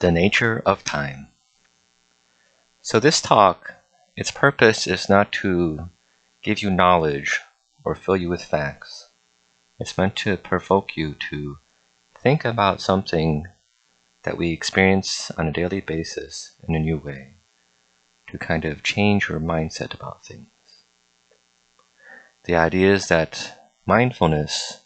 The nature of time. So this talk, its purpose is not to give you knowledge or fill you with facts. It's meant to provoke you to think about something that we experience on a daily basis in a new way, to kind of change your mindset about things. The idea is that mindfulness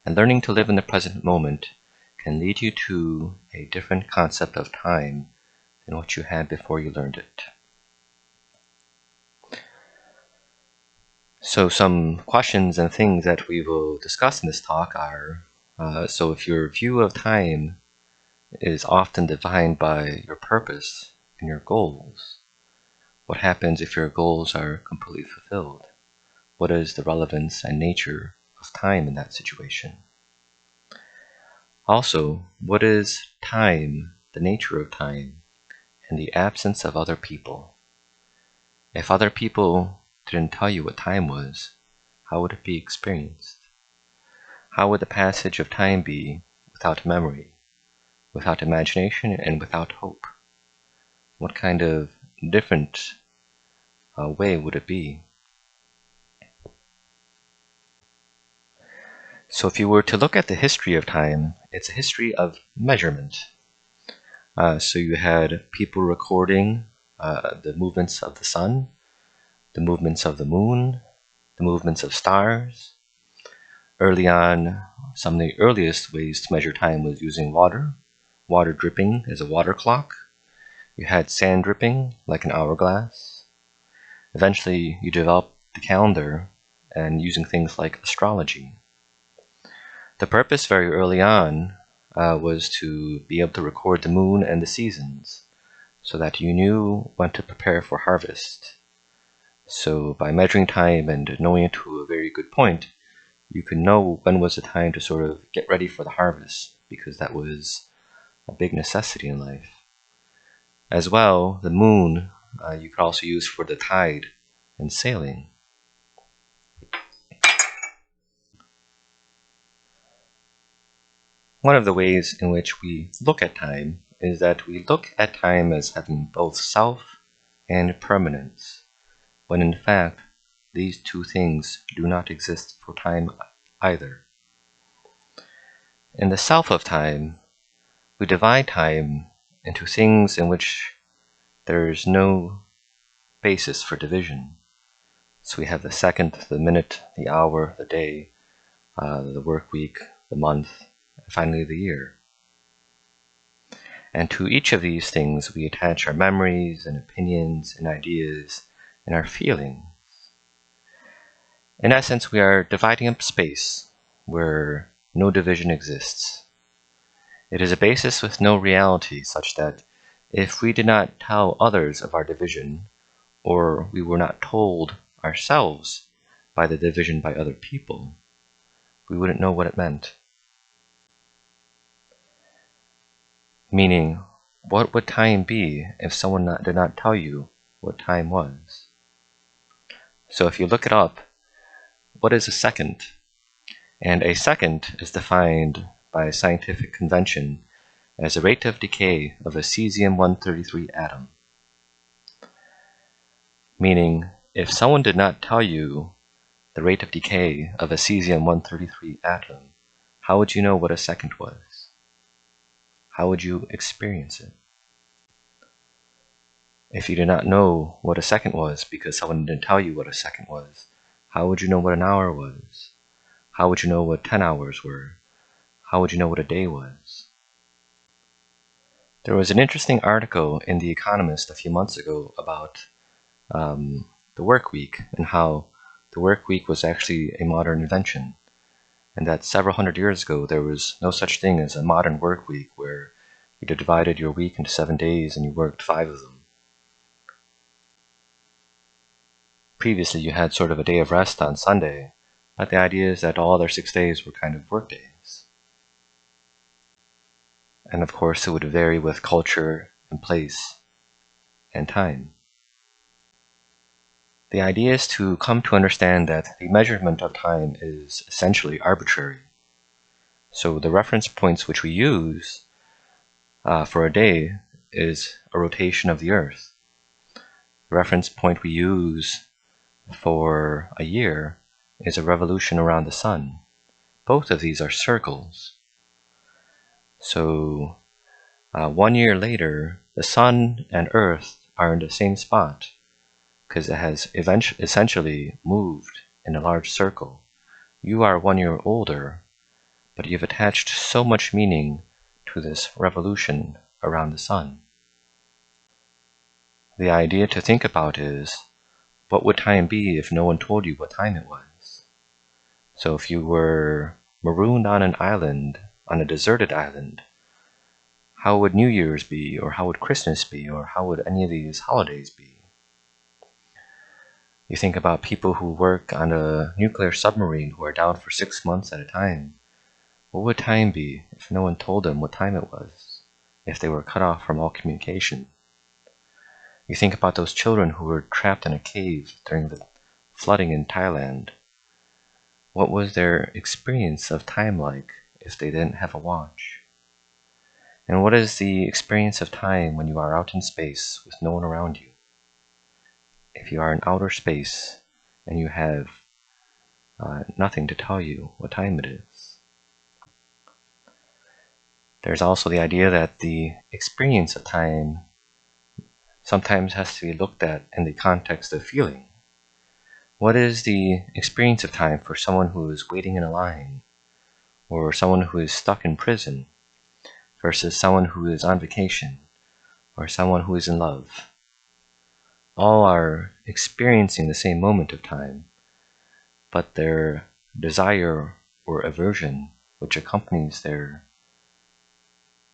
and learning to live in the present moment can lead you to a different concept of time than what you had before you learned it. So some questions and things that we will discuss in this talk are, so if your view of time is often defined by your purpose and your goals, what happens if your goals are completely fulfilled? What is the relevance and nature of time in that situation? Also, what is time, the nature of time, and the absence of other people? If other people didn't tell you what time was, how would it be experienced? How would the passage of time be without memory, without imagination, and without hope? What kind of different way would it be? So if you were to look at the history of time, it's a history of measurement. So you had people recording the movements of the sun, the movements of the moon, the movements of stars. Early on, some of the earliest ways to measure time was using water dripping as a water clock. You had sand dripping like an hourglass. Eventually, you developed the calendar and using things like astrology. The purpose very early on was to be able to record the moon and the seasons so that you knew when to prepare for harvest. So by measuring time and knowing it to a very good point, you could know when was the time to sort of get ready for the harvest, because that was a big necessity in life. As well, the moon you could also use for the tide and sailing. One of the ways in which we look at time is that we look at time as having both self and permanence, when in fact these two things do not exist for time either. In the self of time, we divide time into things in which there is no basis for division. So we have the second, the minute, the hour, the day, the work week, the month, and finally the year. And to each of these things we attach our memories and opinions and ideas and our feelings. In essence, we are dividing up space where no division exists. It is a basis with no reality, such that if we did not tell others of our division, or we were not told ourselves by the division by other people, we wouldn't know what it meant. Meaning, what would time be if someone did not tell you what time was? So if you look it up, what is a second? And a second is defined by scientific convention as the rate of decay of a cesium-133 atom. Meaning, if someone did not tell you the rate of decay of a cesium-133 atom, how would you know what a second was? How would you experience it? If you did not know what a second was because someone didn't tell you what a second was, how would you know what an hour was? How would you know what 10 hours were? How would you know what a day was? There was an interesting article in The Economist a few months ago about the work week and how the work week was actually a modern invention, and that several hundred years ago there was no such thing as a modern work week where you divided your week into 7 days and you worked 5 of them. Previously you had sort of a day of rest on Sunday, but the idea is that all other 6 days were kind of work days. And of course it would vary with culture and place and time. The idea is to come to understand that the measurement of time is essentially arbitrary. So the reference points which we use for a day is a rotation of the Earth. The reference point we use for a year is a revolution around the sun. Both of these are circles. So 1 year later, the sun and Earth are in the same spot because it has essentially moved in a large circle. You are 1 year older, but you've attached so much meaning to this revolution around the sun. The idea to think about is, what would time be if no one told you what time it was? So if you were marooned on an island, on a deserted island, how would New Year's be, or how would Christmas be, or how would any of these holidays be? You think about people who work on a nuclear submarine who are down for 6 months at a time. What would time be if no one told them what time it was, if they were cut off from all communication? You think about those children who were trapped in a cave during the flooding in Thailand. What was their experience of time like if they didn't have a watch? And what is the experience of time when you are out in space with no one around you? If you are in outer space and you have nothing to tell you what time it is. There's also the idea that the experience of time sometimes has to be looked at in the context of feeling. What is the experience of time for someone who is waiting in a line, or someone who is stuck in prison, versus someone who is on vacation, or someone who is in love? All are experiencing the same moment of time, but their desire or aversion, which accompanies their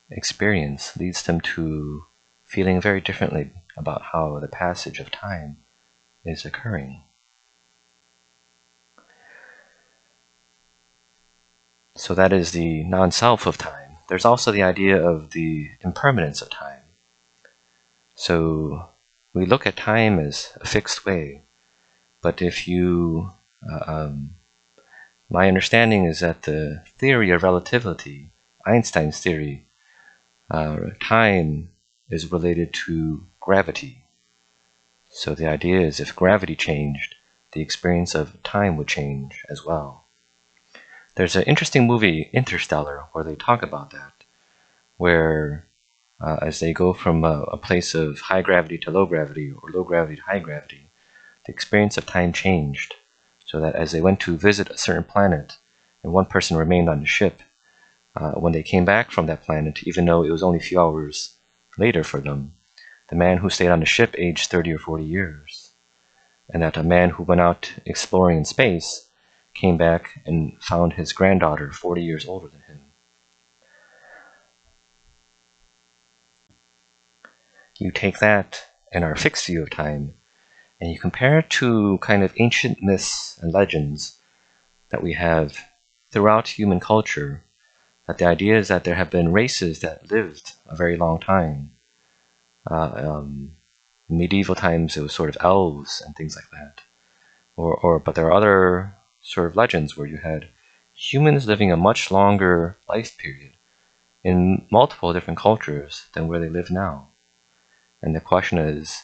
experience, leads them to feeling very differently about how the passage of time is occurring. So that is the non-self of time. There's also the idea of the impermanence of time. So we look at time as a fixed way, but if you, my understanding is that the theory of relativity, Einstein's theory, time is related to gravity. So the idea is if gravity changed, the experience of time would change as well. There's an interesting movie, Interstellar, where they talk about that, where as they go from a place of high gravity to low gravity, or low gravity to high gravity, the experience of time changed, so that as they went to visit a certain planet, and one person remained on the ship, when they came back from that planet, even though it was only a few hours later for them, the man who stayed on the ship aged 30 or 40 years. And that a man who went out exploring in space came back and found his granddaughter 40 years older than him. You take that and our fixed view of time, and you compare it to kind of ancient myths and legends that we have throughout human culture, that the idea is that there have been races that lived a very long time. Medieval times it was sort of elves and things like that. But there are other sort of legends where you had humans living a much longer life period in multiple different cultures than where they live now. And the question is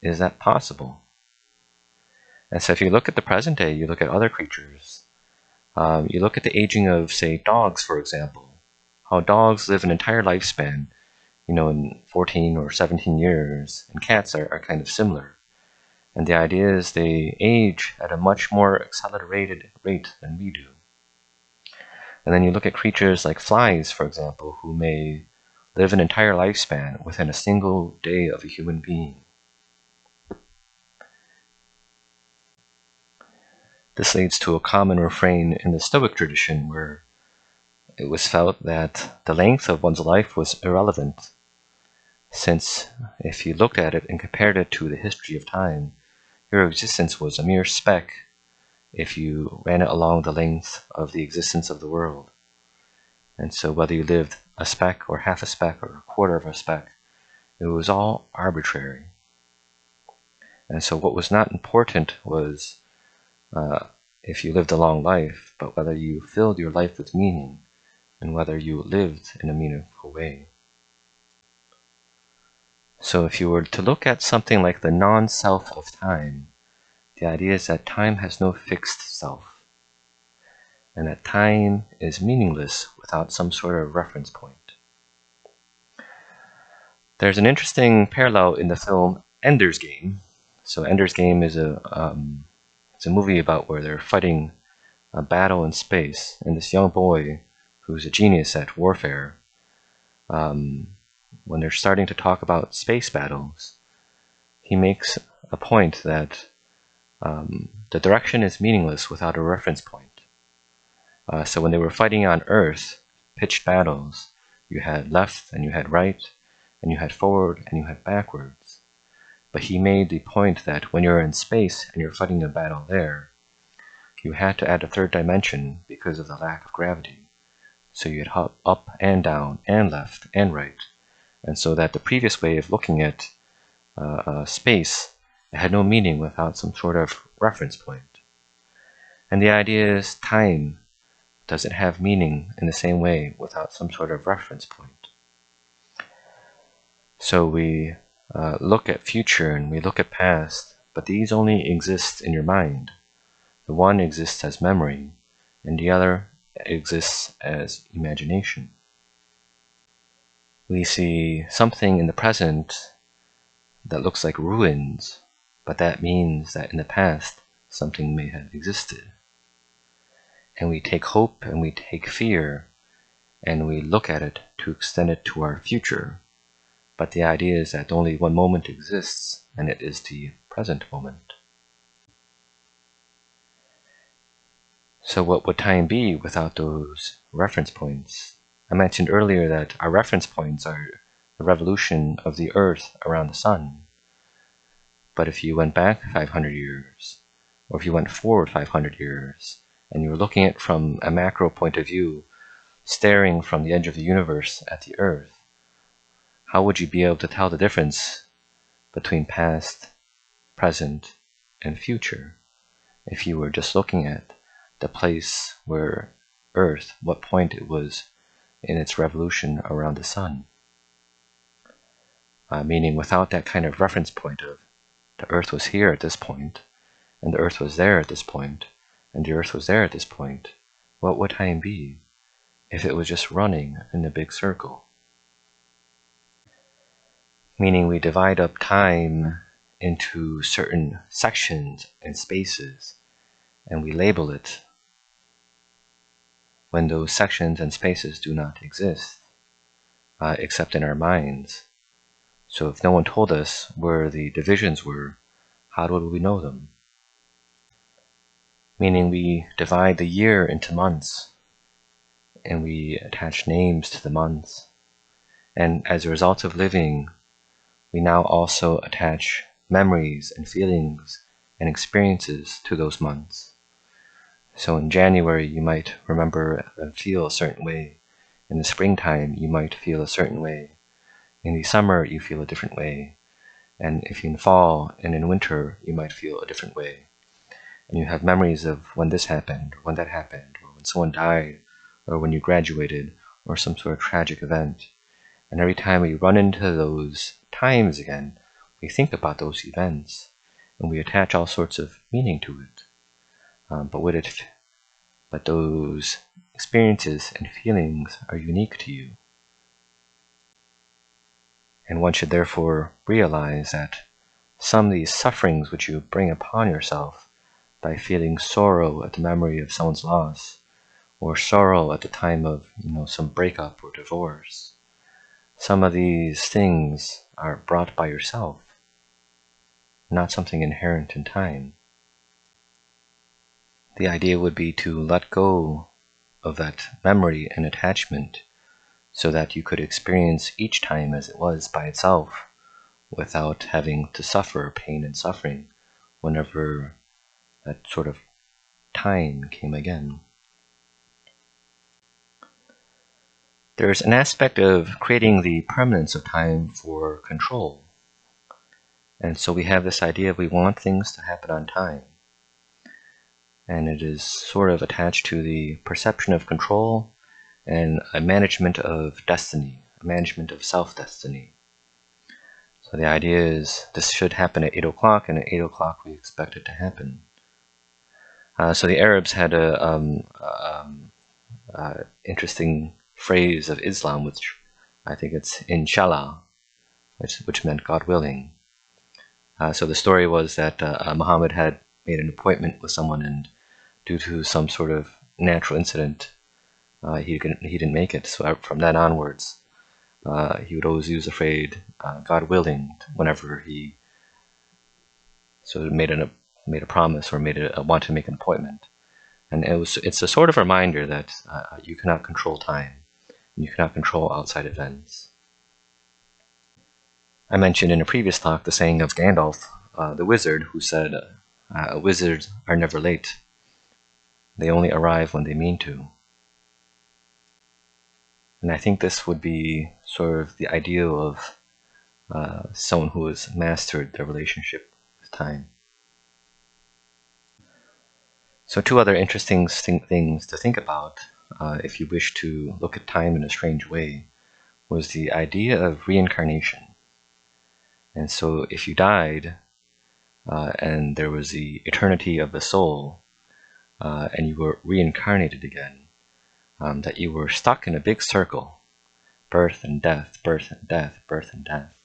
that possible? And so if you look at the present day, you look at other creatures, you look at the aging of, say, dogs, for example, how dogs live an entire lifespan, in 14 or 17 years, and cats are kind of similar. And the idea is they age at a much more accelerated rate than we do. And then you look at creatures like flies, for example, who may live an entire lifespan within a single day of a human being. This leads to a common refrain in the Stoic tradition where it was felt that the length of one's life was irrelevant, since if you looked at it and compared it to the history of time, your existence was a mere speck if you ran it along the length of the existence of the world. And so whether you lived a speck or half a speck or a quarter of a speck, it was all arbitrary. And so what was not important was if you lived a long life, but whether you filled your life with meaning and whether you lived in a meaningful way. So if you were to look at something like the non-self of time, the idea is that time has no fixed self, and that time is meaningless without some sort of reference point. There's an interesting parallel in the film Ender's Game. So Ender's Game is it's a movie about where they're fighting a battle in space, and this young boy, who's a genius at warfare, when they're starting to talk about space battles, he makes a point that the direction is meaningless without a reference point. So when they were fighting on Earth, pitched battles, you had left and you had right, and you had forward and you had backwards. But he made the point that when you're in space and you're fighting a battle there, you had to add a third dimension because of the lack of gravity. So you had hop up and down and left and right. And so that the previous way of looking at space had no meaning without some sort of reference point. And the idea is time doesn't have meaning in the same way without some sort of reference point. So we look at future and we look at past, but these only exist in your mind. The one exists as memory, and the other exists as imagination. We see something in the present that looks like ruins, but that means that in the past something may have existed. And we take hope and we take fear, and we look at it to extend it to our future. But the idea is that only one moment exists, and it is the present moment. So what would time be without those reference points? I mentioned earlier that our reference points are the revolution of the Earth around the Sun. But if you went back 500 years, or if you went forward 500 years, and you were looking at it from a macro point of view, staring from the edge of the universe at the Earth, how would you be able to tell the difference between past, present, and future if you were just looking at the place where Earth, what point it was in its revolution around the Sun? Meaning without that kind of reference point of the Earth was here at this point, and the Earth was there at this point, and the Earth was there at this point, what would time be if it was just running in a big circle? Meaning we divide up time into certain sections and spaces, and we label it when those sections and spaces do not exist, except in our minds. So if no one told us where the divisions were, how would we know them? Meaning we divide the year into months, and we attach names to the months. And as a result of living, we now also attach memories and feelings and experiences to those months. So in January, you might remember and feel a certain way. In the springtime, you might feel a certain way. In the summer, you feel a different way. And if in fall and in winter, you might feel a different way. And you have memories of when this happened, when that happened, or when someone died, or when you graduated, or some sort of tragic event. And every time we run into those times again, we think about those events, and we attach all sorts of meaning to it. But those experiences and feelings are unique to you. And one should therefore realize that some of these sufferings which you bring upon yourself by feeling sorrow at the memory of someone's loss, or sorrow at the time of some breakup or divorce, some of these things are brought by yourself, not something inherent in time. The idea would be to let go of that memory and attachment so that you could experience each time as it was by itself without having to suffer pain and suffering whenever that sort of time came again. There's an aspect of creating the permanence of time for control. And so we have this idea of we want things to happen on time. And it is sort of attached to the perception of control and a management of destiny, a management of self-destiny. So the idea is this should happen at 8 o'clock, and at 8 o'clock we expect it to happen. So the Arabs had a interesting phrase of Islam, which I think it's inshallah, which meant God willing. So the story was that Muhammad had made an appointment with someone, and due to some sort of natural incident, he didn't make it. So from that onwards, he would always use the phrase "God willing" whenever he sort of made a promise or want to make an appointment. And it's a sort of reminder that you cannot control time, and you cannot control outside events. I mentioned in a previous talk the saying of Gandalf, the wizard, who said, "Wizards are never late. They only arrive when they mean to." And I think this would be sort of the ideal of someone who has mastered their relationship with time. So 2 other interesting things to think about if you wish to look at time in a strange way was the idea of reincarnation. And so if you died and there was the eternity of the soul and you were reincarnated again, that you were stuck in a big circle, birth and death, birth and death, birth and death.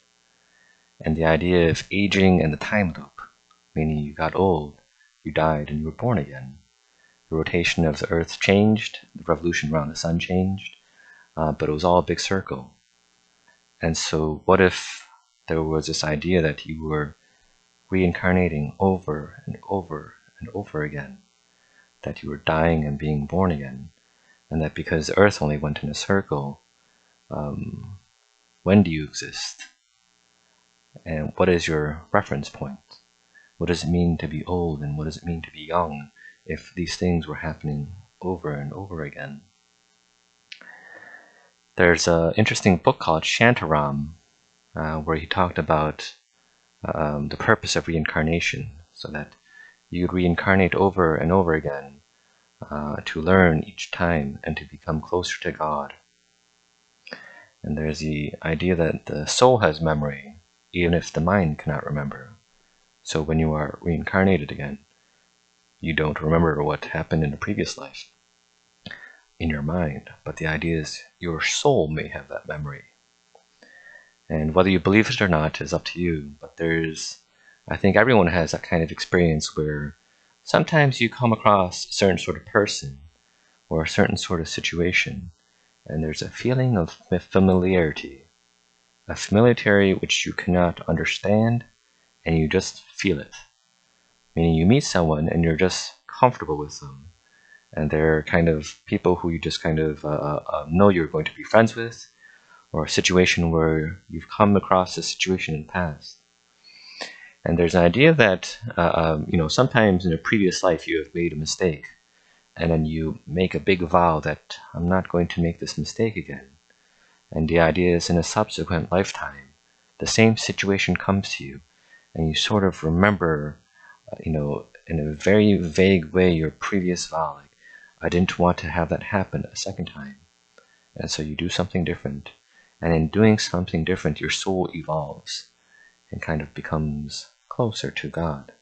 And the idea of aging and the time loop, meaning you got old, you died, and you were born again. The rotation of the earth changed, the revolution around the sun changed, but it was all a big circle. And so what if there was this idea that you were reincarnating over and over and over again, that you were dying and being born again, and that because the earth only went in a circle, when do you exist? And what is your reference point? What does it mean to be old, and what does it mean to be young if these things were happening over and over again? There's an interesting book called Shantaram, where he talked about the purpose of reincarnation, so that you'd reincarnate over and over again to learn each time and to become closer to God. And there's the idea that the soul has memory, even if the mind cannot remember. So when you are reincarnated again, you don't remember what happened in a previous life in your mind, but the idea is your soul may have that memory. And whether you believe it or not is up to you, but I think everyone has that kind of experience where sometimes you come across a certain sort of person or a certain sort of situation, and there's a feeling of familiarity, a familiarity which you cannot understand, and you just feel it. Meaning you meet someone and you're just comfortable with them, and they're kind of people who you just kind of know you're going to be friends with, or a situation where you've come across a situation in the past. And there's an idea that sometimes in a previous life you have made a mistake, and then you make a big vow that I'm not going to make this mistake again. And the idea is in a subsequent lifetime, the same situation comes to you, and you sort of remember, in a very vague way, your previous vow. Like, I didn't want to have that happen a second time. And so you do something different. And in doing something different, your soul evolves and kind of becomes closer to God.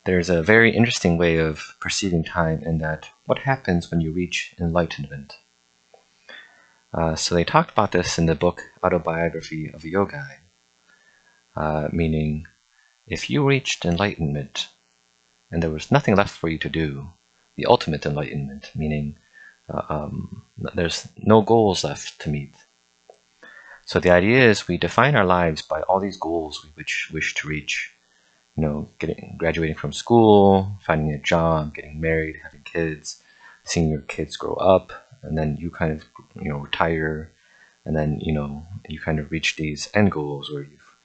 There's a very interesting way of perceiving time in that what happens when you reach enlightenment. So they talked about this in the book Autobiography of a Yogi, meaning if you reached enlightenment and there was nothing left for you to do, the ultimate enlightenment, meaning there's no goals left to meet. So the idea is we define our lives by all these goals we wish to reach. Graduating from school, finding a job, getting married, having kids, seeing your kids grow up, and then you kind of retire, and then you kind of reach these end goals where you've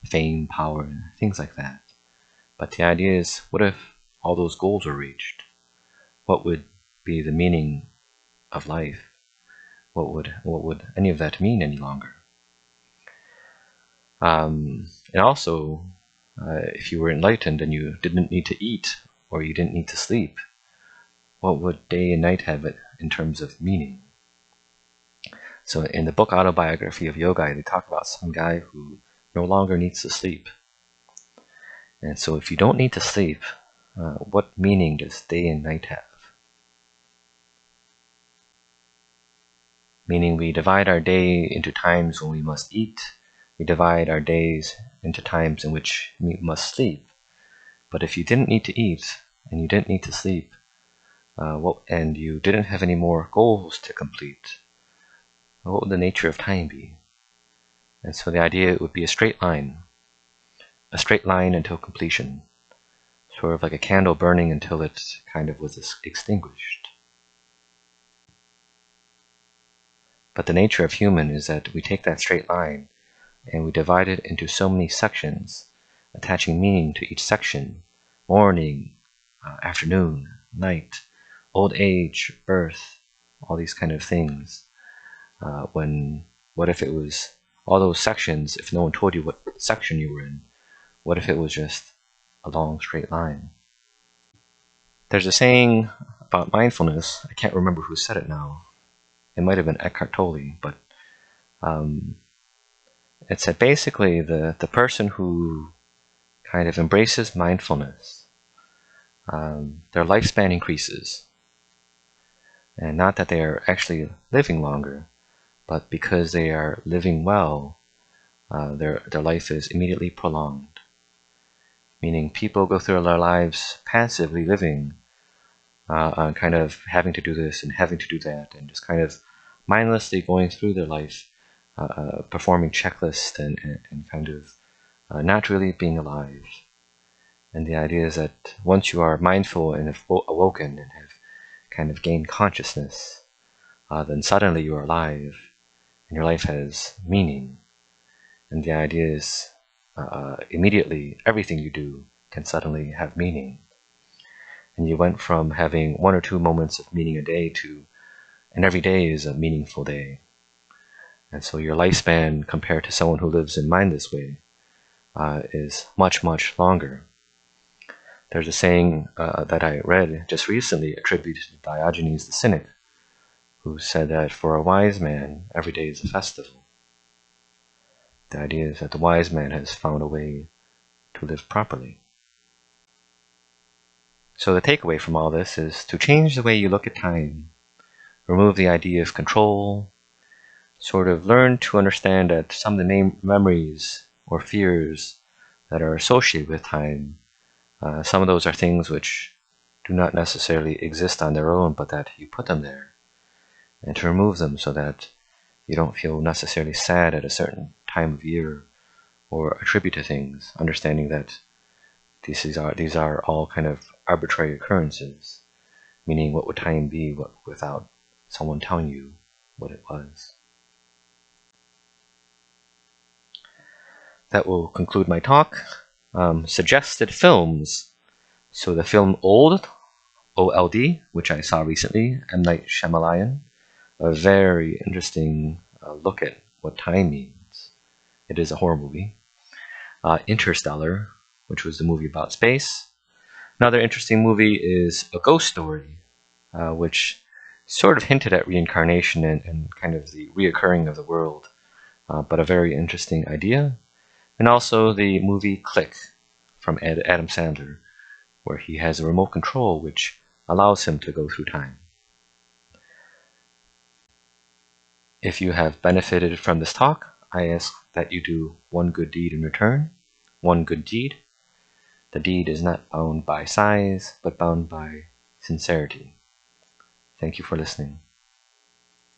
fame, power, and things like that. But the idea is, what if all those goals were reached? What would be the meaning of life? What would any of that mean any longer? And also, if you were enlightened and you didn't need to eat or you didn't need to sleep, what would day and night have in terms of meaning? So in the book Autobiography of Yoga, they talk about some guy who no longer needs to sleep. And so if you don't need to sleep, what meaning does day and night have? Meaning we divide our day into times when we must eat. We divide our days into times in which we must sleep. But if you didn't need to eat and you didn't need to sleep, and you didn't have any more goals to complete, what would the nature of time be? And so the idea would be a straight line until completion, sort of like a candle burning until it kind of was extinguished. But the nature of human is that we take that straight line and we divide it into so many sections, attaching meaning to each section: morning, afternoon, night, old age, birth, all these kind of things. What if it was all those sections, if no one told you what section you were in? What if it was just a long straight line? There's a saying about mindfulness, I can't remember who said it now. It might have been Eckhart Tolle, but it said basically the person who kind of embraces mindfulness, their lifespan increases. And not that they are actually living longer, but because they are living well, their life is immediately prolonged. Meaning people go through their lives passively living, kind of having to do this and having to do that, and just kind of mindlessly going through their life, performing checklists and kind of not really being alive. And the idea is that once you are mindful and have awoken and have kind of gained consciousness, then suddenly you are alive and your life has meaning. And the idea is immediately everything you do can suddenly have meaning. And you went from having 1 or 2 moments of meaning a day to, and every day is a meaningful day. And so your lifespan compared to someone who lives in mindless way is much, much longer. There's a saying that I read just recently attributed to Diogenes the Cynic, who said that for a wise man, every day is a festival. The idea is that the wise man has found a way to live properly. So the takeaway from all this is to change the way you look at time, remove the idea of control, sort of learn to understand that some of the main memories or fears that are associated with time, some of those are things which do not necessarily exist on their own, but that you put them there, and to remove them so that you don't feel necessarily sad at a certain time of year or attribute to things, understanding that these are all kind of arbitrary occurrences, meaning what would time be without someone telling you what it was. That will conclude my talk. Suggested films. So the film Old, O-L-D, which I saw recently, M. Night Shyamalan, a very interesting look at what time means. It is a horror movie. Interstellar, which was the movie about space. Another interesting movie is A Ghost Story, which sort of hinted at reincarnation and kind of the reoccurring of the world, but a very interesting idea. And also the movie Click from Adam Sandler, where he has a remote control which allows him to go through time. If you have benefited from this talk, I ask that you do one good deed in return. One good deed. The deed is not bound by size, but bound by sincerity. Thank you for listening.